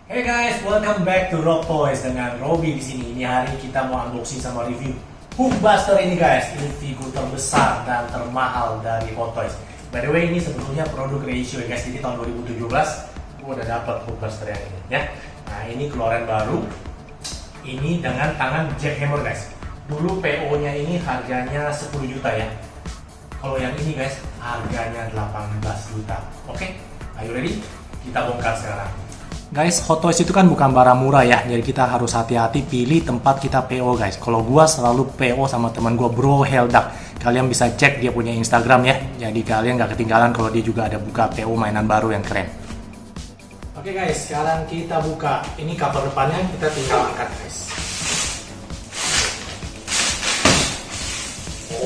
Hey guys, welcome back to Rock Toys dengan Robby di sini. Ini hari kita mau unboxing sama review Hulkbuster ini guys. Ini figur terbesar dan termahal dari Hot Toys. By the way, ini sebetulnya produk reissue ya guys. Jadi tahun 2017 gue udah dapat Hulkbuster yang ini ya. Nah, ini keluaran baru. Ini dengan tangan Jack Hammer guys. Dulu PO-nya ini harganya 10 juta ya. Kalau yang ini guys, harganya 18 juta. Oke, are you ready? Kita bongkar sekarang. Guys, Hot Toys itu kan bukan barang murah ya, jadi kita harus hati-hati pilih tempat kita PO guys. Kalau gua selalu PO sama teman gua Bro Heldak. Kalian bisa cek dia punya Instagram ya, jadi kalian nggak ketinggalan kalau dia juga ada buka PO mainan baru yang keren. Oke guys, sekarang kita buka. Ini cover depannya, kita tinggal angkat guys.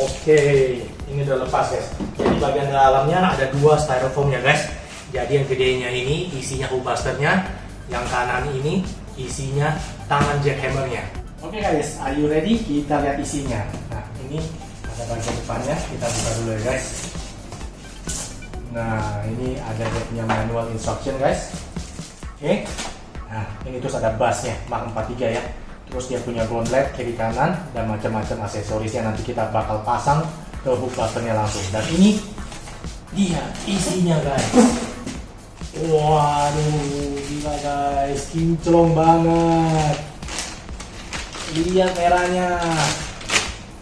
Oke, ini udah lepas guys. Jadi bagian dalamnya ada dua styrofoamnya guys. Jadi yang gedenya ini isinya Hulkbusternya, yang kanan ini isinya tangan Jack Hammer-nya. Oke guys, are you ready? Kita lihat isinya. Nah, ini ada bagian depannya, kita buka dulu ya guys. Nah, ini ada dia punya manual instruction guys. Oke. Nah, ini terus ada bassnya, Mark 43 ya. Terus dia punya gauntlet kiri kanan dan macam-macam aksesorisnya nanti kita bakal pasang ke Hulkbusternya langsung. Dan ini dia isinya guys. Waduh, gila guys, kinclong banget. Lihat merahnya,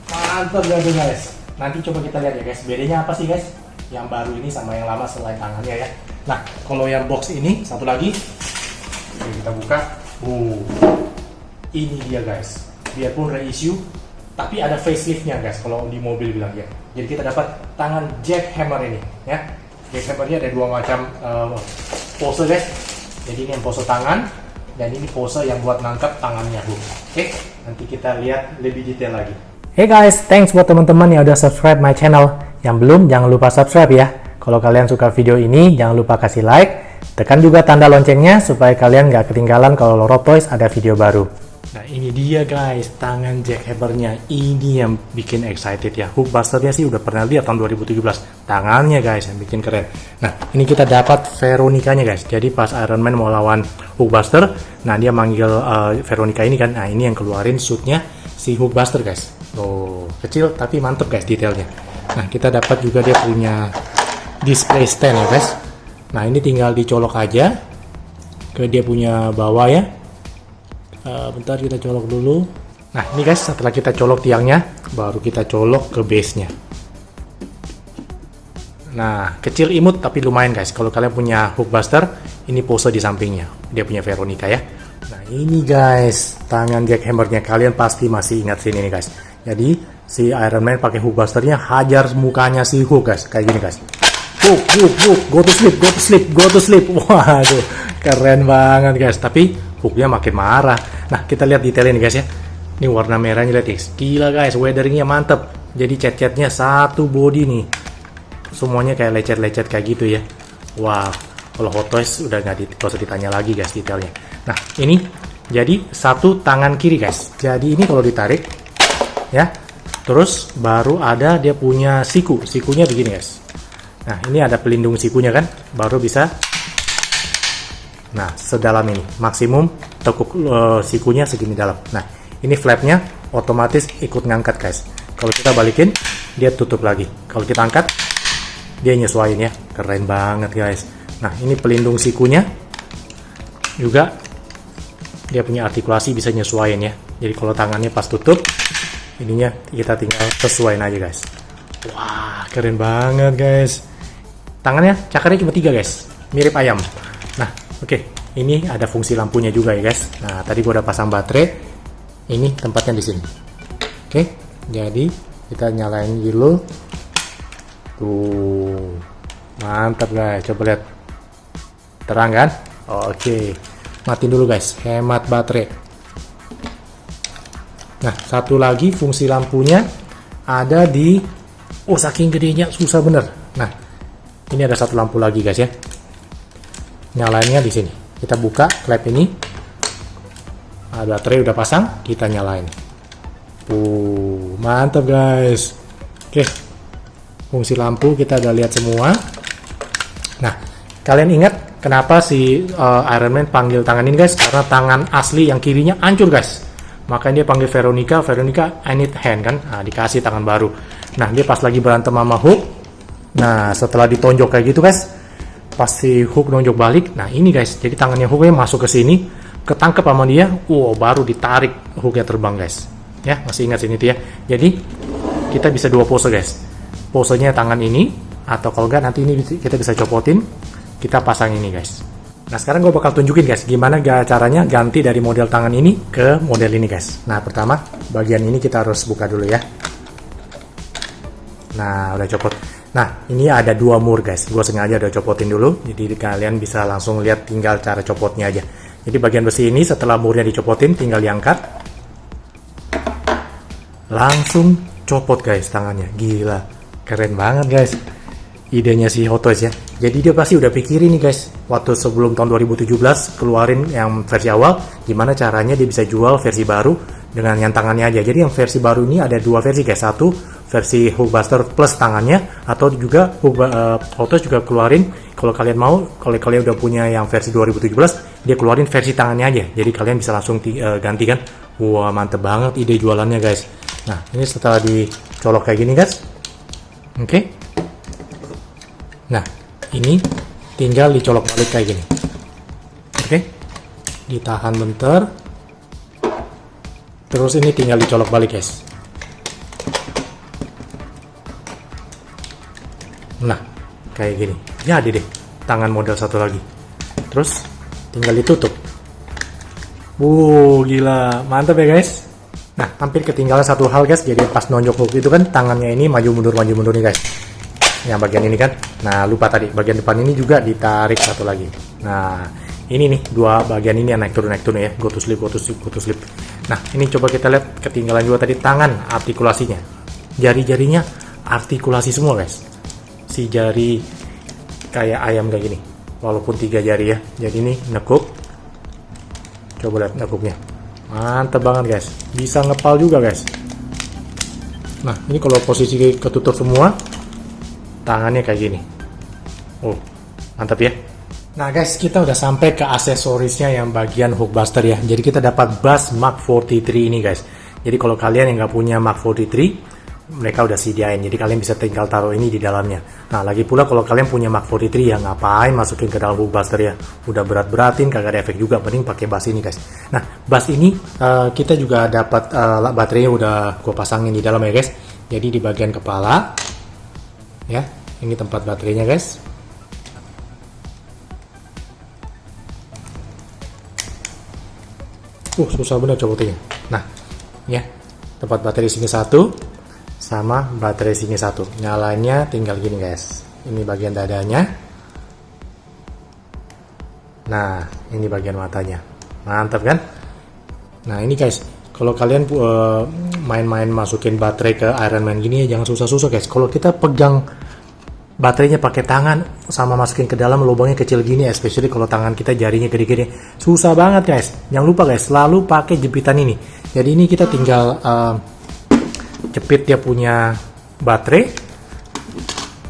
mantap gak tuh guys. Nanti coba kita lihat ya guys, bedanya apa sih guys yang baru ini sama yang lama selain tangannya ya. Nah, kalau yang box ini satu lagi, oke, kita buka. Ini dia guys, biarpun reissue tapi ada faceliftnya guys, kalau di mobil bilang ya. Jadi kita dapat tangan Jack Hammer ini ya. Jack Hammer-nya ada dua macam pose guys. Jadi ini yang pose tangan dan ini pose yang buat nangkep tangannya Hulk. Oke, nanti kita lihat lebih detail lagi. Hey guys, thanks buat teman-teman yang udah subscribe my channel. Yang belum, jangan lupa subscribe ya. Kalau kalian suka video ini, jangan lupa kasih like. Tekan juga tanda loncengnya supaya kalian gak ketinggalan kalau Rock Toys ada video baru. Nah, ini dia guys, tangan Jack Hammer-nya. Ini yang bikin excited ya. Hulkbuster-nya sih udah pernah lihat tahun 2017. Tangannya guys yang bikin keren. Nah, ini kita dapat Veronica-nya guys. Jadi pas Iron Man mau lawan Hulkbuster, nah dia manggil Veronica ini kan. Nah, ini yang keluarin suitnya si Hulkbuster guys. Oh, kecil tapi mantep guys detailnya. Nah, kita dapat juga dia punya display stand ya guys. Nah, ini tinggal dicolok aja ke dia punya bawah ya. Bentar, kita colok dulu. Nah, ini guys, setelah kita colok tiangnya, baru kita colok ke base-nya. Nah, kecil imut tapi lumayan guys. Kalau kalian punya Hulkbuster, ini pose di sampingnya. Dia punya Veronica ya. Nah, ini guys, tangan Jack Hammer-nya. Kalian pasti masih ingat sini nih guys. Jadi, si Iron Man pakai Hulkbuster-nya hajar mukanya si Hulk guys. Kayak gini guys. Hulk, go to sleep. Waduh, keren banget guys. Tapi Hulknya makin marah. Nah, kita lihat detailnya nih guys ya. Ini warna merahnya lihat guys. Gila guys, weatheringnya mantep. Jadi cat-catnya satu body nih. Semuanya kayak lecet-lecet kayak gitu ya. Wah, kalau Hot Toys udah nggak usah ditanya lagi guys detailnya. Nah, ini jadi satu tangan kiri guys. Jadi ini kalau ditarik ya. Terus baru ada dia punya siku. Sikunya begini guys. Nah, ini ada pelindung sikunya kan. Baru bisa. Nah, sedalam ini maksimum tekuk sikunya segini dalam. Nah, ini flapnya otomatis ikut ngangkat guys. Kalau kita balikin, dia tutup lagi. Kalau kita angkat, dia nyesuaiin ya. Keren banget guys. Nah, ini pelindung sikunya juga dia punya artikulasi bisa nyesuaiin ya. Jadi kalau tangannya pas tutup, ininya kita tinggal sesuaiin aja guys. Wah, keren banget guys. Tangannya cakarnya cuma 3 guys, mirip ayam. Nah, oke, ini ada fungsi lampunya juga ya guys. Nah, tadi gua udah pasang baterai. Ini tempatnya di sini. Oke, jadi kita nyalain dulu. Tuh, mantap guys. Coba lihat, terang kan? Oke, matiin dulu guys, hemat baterai. Nah, satu lagi fungsi lampunya ada di, saking gedenya susah bener. Nah, ini ada satu lampu lagi guys ya. Nyalainnya di sini. Kita buka klep ini. Baterai udah pasang, kita nyalain. Mantap guys. Oke. Fungsi lampu kita udah lihat semua. Nah, kalian ingat kenapa si Iron Man panggil tangan ini guys? Karena tangan asli yang kirinya hancur guys. Makanya dia panggil Veronica, I need hand kan. Nah, dikasih tangan baru. Nah, dia pas lagi berantem sama Hulk. Nah, setelah ditonjok kayak gitu guys, pasti Hulk nonjok balik. Nah, ini guys, jadi tangannya Hulk masuk ke sini, ketangkep sama dia. Wow, baru ditarik, Hulknya terbang guys. Ya, masih ingat sini tuh ya. Jadi, kita bisa dua pose guys. Posenya tangan ini, atau kalau enggak nanti ini kita bisa copotin, kita pasang ini guys. Nah, sekarang gue bakal tunjukin guys gimana caranya ganti dari model tangan ini ke model ini guys. Nah, pertama bagian ini kita harus buka dulu ya. Nah, udah copot. Nah, ini ada dua mur guys. Gue sengaja udah copotin dulu, jadi kalian bisa langsung lihat tinggal cara copotnya aja. Jadi bagian besi ini setelah murnya dicopotin tinggal diangkat. Langsung copot guys tangannya. Gila, keren banget guys. Idenya si Hot Toys ya. Jadi dia pasti udah pikirin nih guys, waktu sebelum tahun 2017 keluarin yang versi awal, gimana caranya dia bisa jual versi baru dengan yang tangannya aja. Jadi yang versi baru ini ada dua versi guys. Satu versi Hulkbuster plus tangannya, atau juga Hot Toys juga keluarin, kalau kalian mau, kalau kalian udah punya yang versi 2017, dia keluarin versi tangannya aja. Jadi kalian bisa langsung ganti kan. Wah, mantep banget ide jualannya guys. Nah, ini setelah dicolok kayak gini guys. Oke. Nah, ini tinggal dicolok balik kayak gini. Oke. Ditahan bentar. Terus ini tinggal dicolok balik, guys. Nah, kayak gini. Jadi deh, tangan model satu lagi. Terus tinggal ditutup. Gila, mantap ya, guys. Nah, hampir ketinggalan satu hal, guys. Jadi pas nonjok Hulk itu kan tangannya ini maju mundur nih, guys. Yang bagian ini kan, nah lupa tadi bagian depan ini juga ditarik satu lagi. Nah ini nih dua bagian ini yang naik turun ya, go to sleep. Nah ini coba kita lihat ketinggalan juga tadi tangan artikulasinya, jari-jarinya artikulasi semua guys. Si jari kayak ayam kayak gini, walaupun 3 jari ya. Jadi ini nekuk, coba lihat nekuknya, mantep banget guys, bisa ngepal juga guys. Nah ini kalau posisi ketutup semua, tangannya kayak gini. Mantap ya. Nah guys, kita udah sampai ke aksesorisnya yang bagian Hulkbuster ya. Jadi kita dapat Buzz Mark 43 ini guys. Jadi kalau kalian yang nggak punya Mark 43, mereka udah sediain. Jadi kalian bisa tinggal taruh ini di dalamnya. Nah lagi pula kalau kalian punya Mark 43 ya ngapain masukin ke dalam Hulkbuster ya. Udah berat-beratin, kagak ada efek juga. Mending pakai Buzz ini guys. Nah Buzz ini kita juga dapat baterainya udah gue pasangin di dalam ya guys. Jadi di bagian kepala. Ya, ini tempat baterainya guys. Susah bener copotinnya. Nah, ya, tempat baterai sini satu, sama baterai sini satu. Nyalanya tinggal gini guys. Ini bagian dadanya. Nah, ini bagian matanya. Mantap kan? Nah, ini guys, kalau kalian main-main masukin baterai ke Iron Man gini ya, jangan susah-susah guys. Kalau kita pegang baterainya pakai tangan sama masukin ke dalam, lubangnya kecil gini, especially kalau tangan kita jarinya gede-gede, susah banget guys. Jangan lupa guys, selalu pakai jepitan ini. Jadi ini kita tinggal jepit dia punya baterai,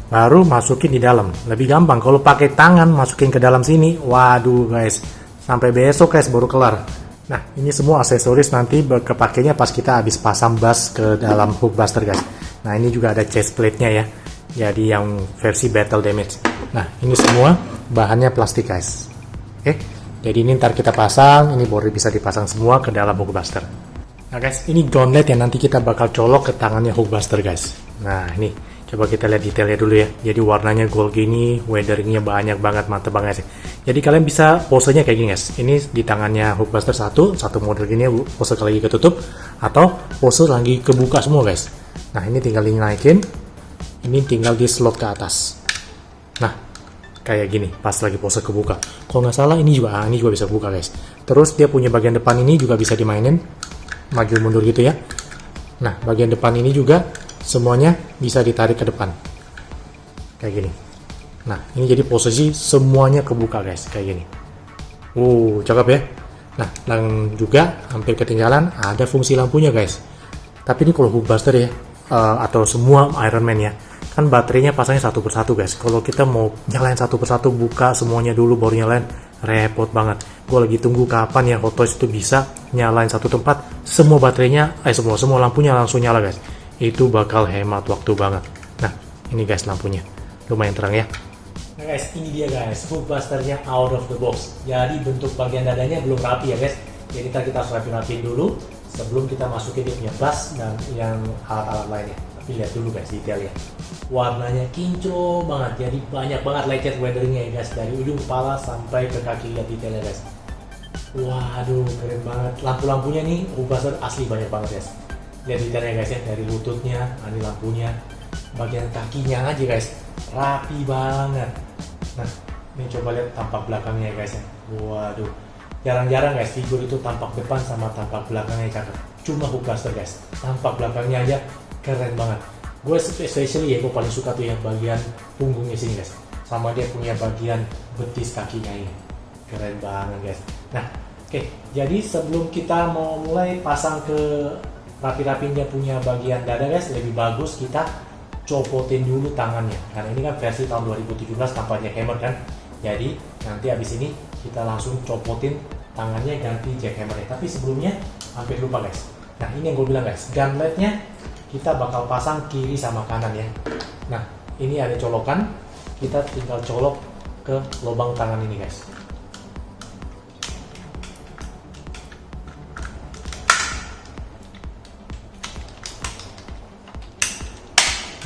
baru masukin di dalam. Lebih gampang kalau pakai tangan masukin ke dalam sini, waduh guys, sampai besok guys baru kelar. Nah ini semua aksesoris nanti kepakainya pas kita habis pasang Buzz ke dalam Hulkbuster guys. Nah ini juga ada chest plate-nya ya. Jadi yang versi battle damage. Nah ini semua bahannya plastik guys. Oke, jadi ini ntar kita pasang, ini baru bisa dipasang semua ke dalam Hulkbuster. Nah guys, ini gauntlet yang nanti kita bakal colok ke tangannya Hulkbuster guys. Nah ini coba kita lihat detailnya dulu ya. Jadi warnanya gold gini, weatheringnya banyak banget, mantep banget sih. Jadi kalian bisa posenya kayak gini guys. Ini di tangannya Hulkbuster satu model gini, pose lagi ketutup, atau pose lagi kebuka semua guys. Nah ini tinggal dinaikin. Ini tinggal di slot ke atas. Nah, kayak gini, pas lagi pose kebuka. Kalau nggak salah ini juga bisa buka guys. Terus dia punya bagian depan ini juga bisa dimainin, maju mundur gitu ya. Nah, bagian depan ini juga semuanya bisa ditarik ke depan, kayak gini. Nah, ini jadi posisi semuanya kebuka guys, kayak gini. Cakep ya. Nah, dan juga hampir ketinggalan ada fungsi lampunya guys. Tapi ini kalau Hulkbuster ya, atau semua Iron Man ya, kan baterainya pasangnya satu persatu guys. Kalau kita mau nyalain satu persatu, buka semuanya dulu baru nyalain, repot banget. Gue lagi tunggu kapan ya Hot Toys itu bisa nyalain satu tempat, semua baterainya, semua lampunya langsung nyala guys. Itu bakal hemat waktu banget. Nah, ini guys lampunya, lumayan terang ya. Nah guys, ini dia guys, hook busternya out of the box. Jadi bentuk bagian dadanya belum rapi ya guys. Jadi kita harus rapi-rapiin dulu sebelum kita masukin dia punya bus dan yang alat-alat lainnya. Tapi lihat dulu guys detailnya. Warnanya kinclong banget, jadi banyak banget lecet weatheringnya ya guys, dari ujung kepala sampai ke kaki. Lihat detailnya guys. Waduh, keren banget. Lampu-lampunya nih hook buster asli banyak banget guys. Lihat detailnya guys ya, dari lututnya, ini lampunya, bagian kakinya aja guys, rapi banget. Nah, ini coba lihat tampak belakangnya ya guys ya. Waduh, jarang-jarang guys figur itu tampak depan sama tampak belakangnya cakep. Cuma hook buster guys, tampak belakangnya aja keren banget. Gue especially ya, gue paling suka tuh yang bagian punggungnya sini guys, sama dia punya bagian betis kakinya ini, keren banget guys. Nah, oke, jadi sebelum kita mau mulai pasang ke rapi-rapiin dia punya bagian dada guys, lebih bagus kita copotin dulu tangannya, karena ini kan versi tahun 2017 tanpa jackhammer kan. Jadi nanti habis ini kita langsung copotin tangannya, ganti jackhammernya. Tapi sebelumnya hampir lupa guys. Nah, ini yang gue bilang guys, gunletnya kita bakal pasang kiri sama kanan ya. Nah, ini ada colokan, kita tinggal colok ke lubang tangan ini guys.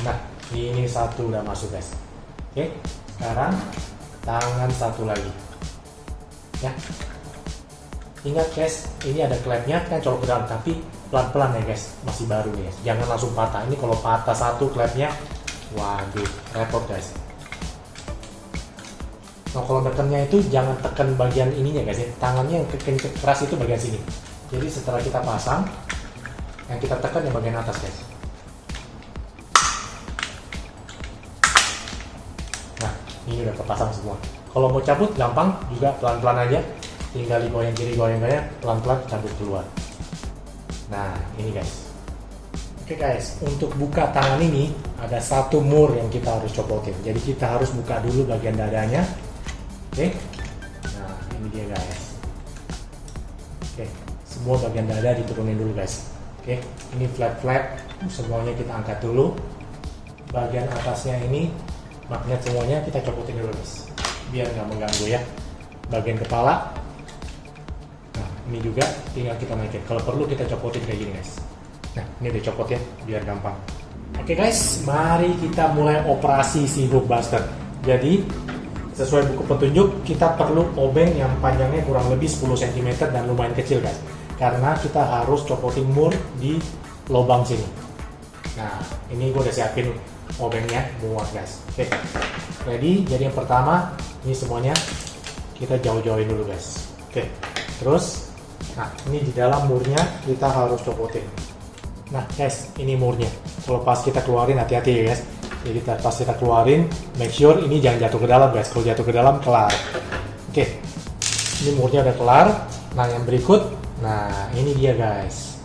Nah, ini satu udah masuk guys. Oke, sekarang tangan satu lagi ya. Ingat guys, ini ada klepnya kan, colok ke dalam, tapi pelan-pelan ya guys, masih baru nih guys, jangan langsung patah. Ini kalau patah satu klepnya, waduh, repot guys. Nah, kalau tekannya itu jangan tekan bagian ininya guys ya, tangannya yang keras itu bagian sini. Jadi setelah kita pasang, yang kita tekan yang bagian atas guys. Nah, ini udah kepasang semua. Kalau mau cabut gampang juga, pelan-pelan aja, tinggal digoyang kiri goyang kanan, pelan-pelan cabut keluar. Nah, ini guys. Oke guys, untuk buka tangan ini ada satu mur yang kita harus copotin. Jadi kita harus buka dulu bagian dadanya. Oke. Nah, ini dia guys. Oke, semua bagian dada diturunin dulu guys. Oke, ini flap-flap semuanya kita angkat dulu. Bagian atasnya ini magnet semuanya kita copotin dulu guys, biar nggak mengganggu ya. Bagian kepala, nah ini juga tinggal kita naikin. Kalau perlu kita copotin kayak gini guys. Nah, ini udah copot ya, biar gampang. Oke guys, mari kita mulai operasi si hook buster. Jadi sesuai buku petunjuk, kita perlu obeng yang panjangnya kurang lebih 10 cm dan lumayan kecil guys, karena kita harus copotin mur di lubang sini. Nah, ini gue udah siapin obengnya muat guys. Oke, ready. Jadi yang pertama, ini semuanya kita jauh-jauhin dulu guys. Oke, terus, nah ini di dalam murnya kita harus copotin. Nah guys, ini murnya. Kalau pas kita keluarin, hati-hati ya guys. Jadi pas kita keluarin, make sure ini jangan jatuh ke dalam guys. Kalau jatuh ke dalam, kelar. Oke, ini murnya udah kelar. Nah yang berikut, nah ini dia guys.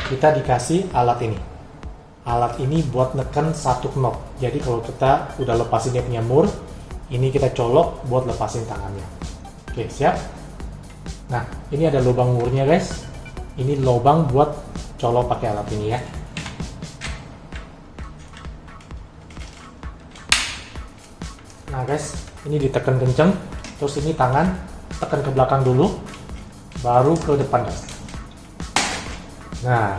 Kita dikasih alat ini. Alat ini buat neken satu knob. Jadi kalau kita udah lepasin dia punya mur, ini kita colok buat lepasin tangannya. Oke, siap. Nah, ini ada lubang murnya guys. Ini lubang buat colok pakai alat ini ya. Nah guys, ini ditekan kenceng. Terus ini tangan tekan ke belakang dulu, baru ke depan guys. Nah,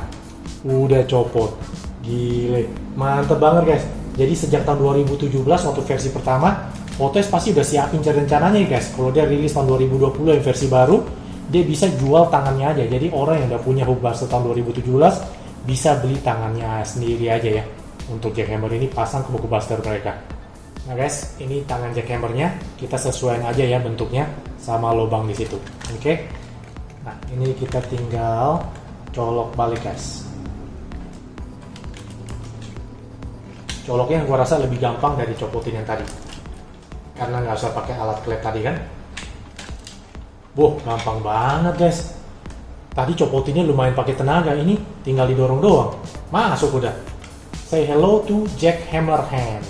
udah copot. Gile, mantep banget guys. Jadi sejak tahun 2017 waktu versi pertama, Hot Toys pasti udah siapin rencananya ya guys. Kalau dia rilis tahun 2020 yang versi baru, dia bisa jual tangannya aja. Jadi orang yang udah punya hook buster tahun 2017 bisa beli tangannya sendiri aja ya. Untuk jackhammer ini pasang ke hook buster mereka. Nah guys, ini tangan jackhammernya kita sesuaikan aja ya bentuknya sama lubang di situ. Oke. Nah, ini kita tinggal colok balik guys. Coloknya yang gua rasa lebih gampang dari copotin yang tadi, karena nggak usah pakai alat klep tadi kan. Gampang banget guys. Tadi copotinnya lumayan pakai tenaga, ini tinggal didorong doang, masuk udah. say hello to jackhammer hand.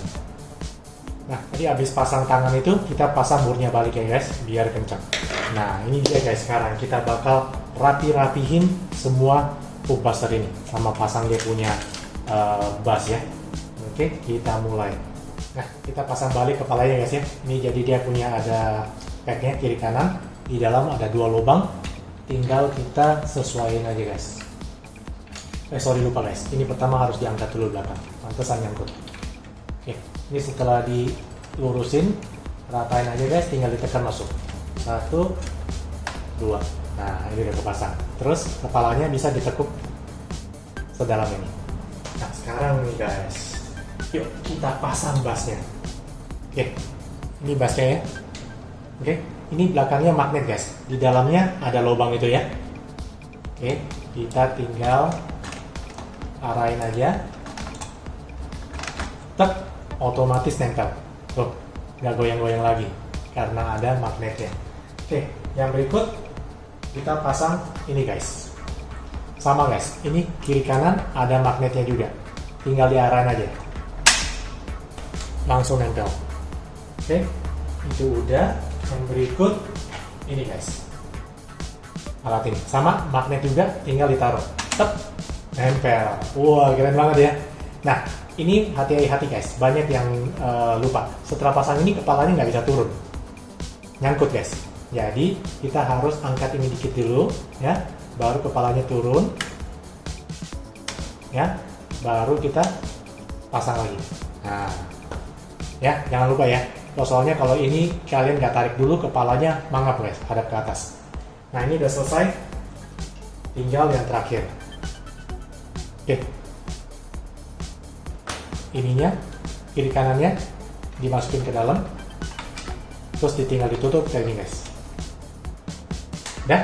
Nah, tadi habis pasang tangan itu kita pasang burnya balik ya guys, biar kencang. Nah, ini dia guys, sekarang kita bakal rapihin semua hook buster ini sama pasang dia punya bass ya. Oke, kita mulai. Nah, kita pasang balik kepalanya guys ya. Ini jadi dia punya ada packnya kiri kanan, di dalam ada 2 lubang, tinggal kita sesuaiin aja guys. Lupa guys, ini pertama harus diangkat dulu belakang, pantesan nyangkut. Oke, ini setelah dilurusin, ratain aja guys, tinggal ditekan masuk. 1, 2, nah ini udah kepasang. Terus kepalanya bisa ditekuk sedalam ini. Nah sekarang nih guys, yuk kita pasang bassnya. Oke, ini bassnya ya. Oke, ini belakangnya magnet guys, di dalamnya ada lubang itu ya. Oke, kita tinggal arahin aja, tek, otomatis nempel. Tuh, nggak goyang-goyang lagi karena ada magnetnya. Oke, yang berikut kita pasang ini guys. Sama guys, ini kiri kanan ada magnetnya juga. Tinggal diarahin aja, langsung nempel. Oke, itu udah. Yang berikut ini guys, alat ini sama magnet juga, tinggal ditaruh, tek, nempel. Wah, keren banget ya. Nah, ini hati-hati guys, banyak yang lupa. Setelah pasang ini kepalanya nggak bisa turun, nyangkut guys. Jadi kita harus angkat ini dikit dulu ya, baru kepalanya turun ya, baru kita pasang lagi. Nah ya, jangan lupa ya, soalnya kalau ini kalian nggak tarik dulu kepalanya mangap guys, hadap ke atas. Nah ini udah selesai, tinggal yang terakhir. Oke, ininya kiri kanannya dimasukin ke dalam, terus ditinggal ditutup kayak gini guys. Dah,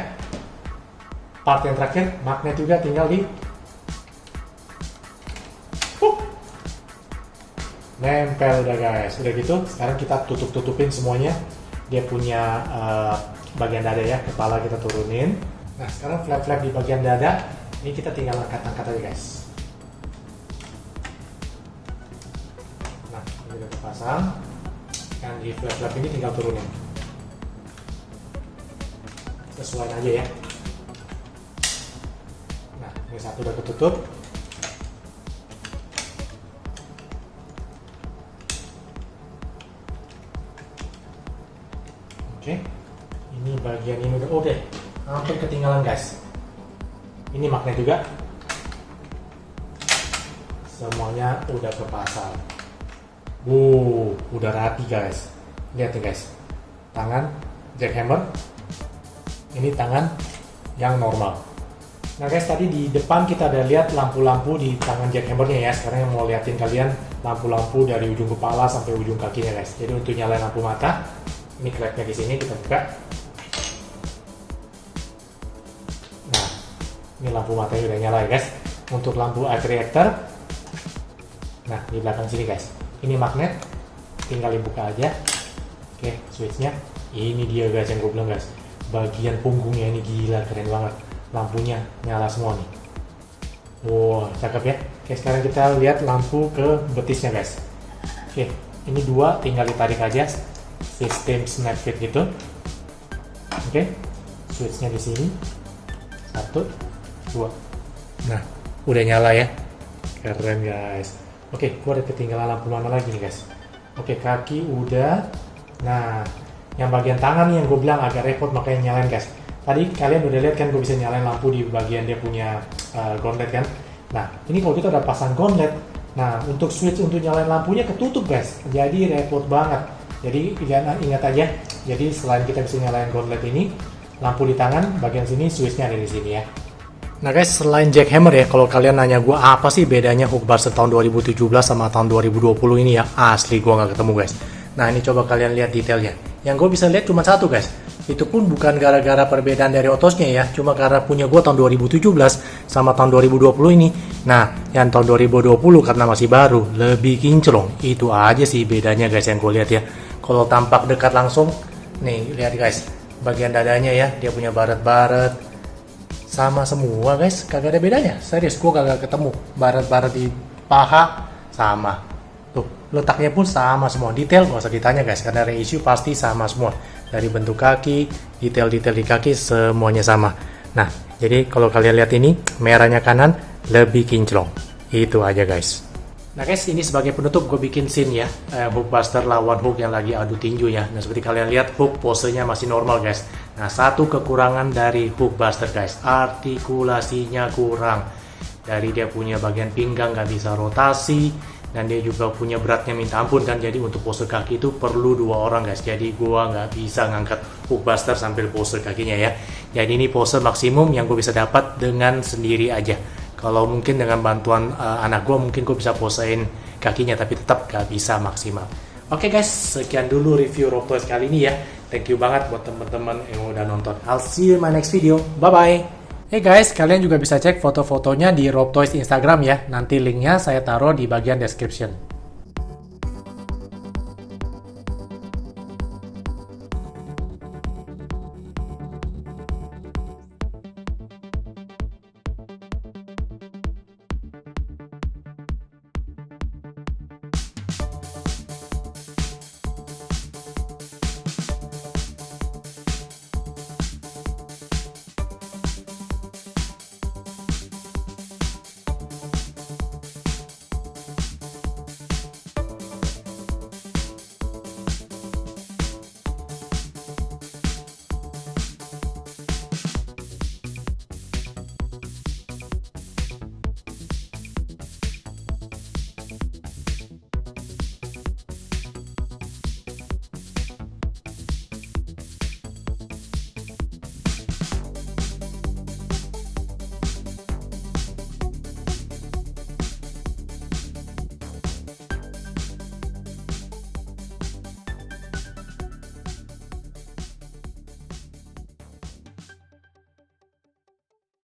part yang terakhir magnet juga tinggal di nempel udah guys. Udah gitu sekarang kita tutupin semuanya. Dia punya bagian dada ya, kepala kita turunin. Nah sekarang flap di bagian dada ini kita tinggal angkat aja guys. Nah ini udah terpasang, yang di flap ini tinggal turunin, sesuaiin aja ya. Nah ini satu udah ketutup. Oke, ini bagian ini udah oke, hampir ketinggalan guys. Ini magnet juga, semuanya udah kepasang. Udah rapi guys. Lihat nih guys, tangan jackhammer, ini tangan yang normal. Nah guys, tadi di depan kita udah lihat lampu-lampu di tangan jackhammernya ya. Sekarang yang mau liatin kalian lampu-lampu dari ujung kepala sampai ujung kakinya guys. Jadi untuk nyalain lampu mata, ini klepnya di sini kita buka. Nah, ini lampu matanya udah nyala ya guys. Untuk lampu eye reactor, nah di belakang sini guys, ini magnet, tinggal dibuka aja. Oke, switchnya ini dia guys yang gue bilang guys. Bagian punggungnya ini gila keren banget, lampunya nyala semua nih. Wow, cakep ya. Oke, sekarang kita lihat lampu ke betisnya guys. Oke, ini 2 tinggal ditarik aja, sistem snap fit gitu. Oke, switchnya di sini, 1, 2. Nah, udah nyala ya, keren guys. Oke, gua ada ketinggalan lampu mana lagi nih guys. Oke, kaki udah. Nah, yang bagian tangan nih yang gue bilang agak repot makanya nyalain guys. Tadi kalian udah lihat kan gue bisa nyalain lampu di bagian dia punya gauntlet kan. Nah, ini kalau kita udah pasang gauntlet, nah untuk switch untuk nyalain lampunya ketutup guys, jadi repot banget. Jadi ingat aja, jadi selain kita bisa nyalain gauntlet ini, lampu di tangan bagian sini, switchnya ada di sini ya. Nah guys, selain jackhammer ya, kalau kalian nanya gue apa sih bedanya hook buster tahun 2017 sama tahun 2020 ini ya, asli gue nggak ketemu guys. Nah ini coba kalian lihat detailnya. Yang gue bisa lihat cuma satu guys. Itu pun bukan gara-gara perbedaan dari otosnya ya, cuma karena punya gue tahun 2017 sama tahun 2020 ini. Nah, yang tahun 2020 karena masih baru, lebih kinclong. Itu aja sih bedanya guys yang gue lihat ya. Kalau tampak dekat langsung, nih lihat guys, bagian dadanya ya, dia punya baret-baret. Sama semua guys, kagak ada bedanya. Serius, gue kagak ketemu baret-baret di paha sama. Tuh, letaknya pun sama semua. Detail nggak usah ditanya guys, karena reissue pasti sama semua. Dari bentuk kaki, detail-detail di kaki semuanya sama. Nah, jadi kalau kalian lihat ini, merahnya kanan lebih kinclong. Itu aja guys. Nah guys, ini sebagai penutup gue bikin scene ya, Hulkbuster lawan Hulk yang lagi adu tinju ya. Nah seperti kalian lihat, Hulk posenya masih normal guys. Nah satu kekurangan dari Hulkbuster guys, artikulasinya kurang. Dari dia punya bagian pinggang nggak bisa rotasi, dan dia juga punya beratnya minta ampun kan. Jadi untuk pose kaki itu perlu 2 orang guys. Jadi gue nggak bisa ngangkat Hulkbuster sambil pose kakinya ya. Jadi ini pose maksimum yang gue bisa dapat dengan sendiri aja. Kalau mungkin dengan bantuan anak gue, mungkin gue bisa posein kakinya, tapi tetap gak bisa maksimal. Oke guys, sekian dulu review Rob Toys kali ini ya. Thank you banget buat teman-teman yang udah nonton. I'll see you in my next video. Bye-bye. Hey guys, kalian juga bisa cek foto-fotonya di Rob Toys Instagram ya. Nanti linknya saya taruh di bagian description.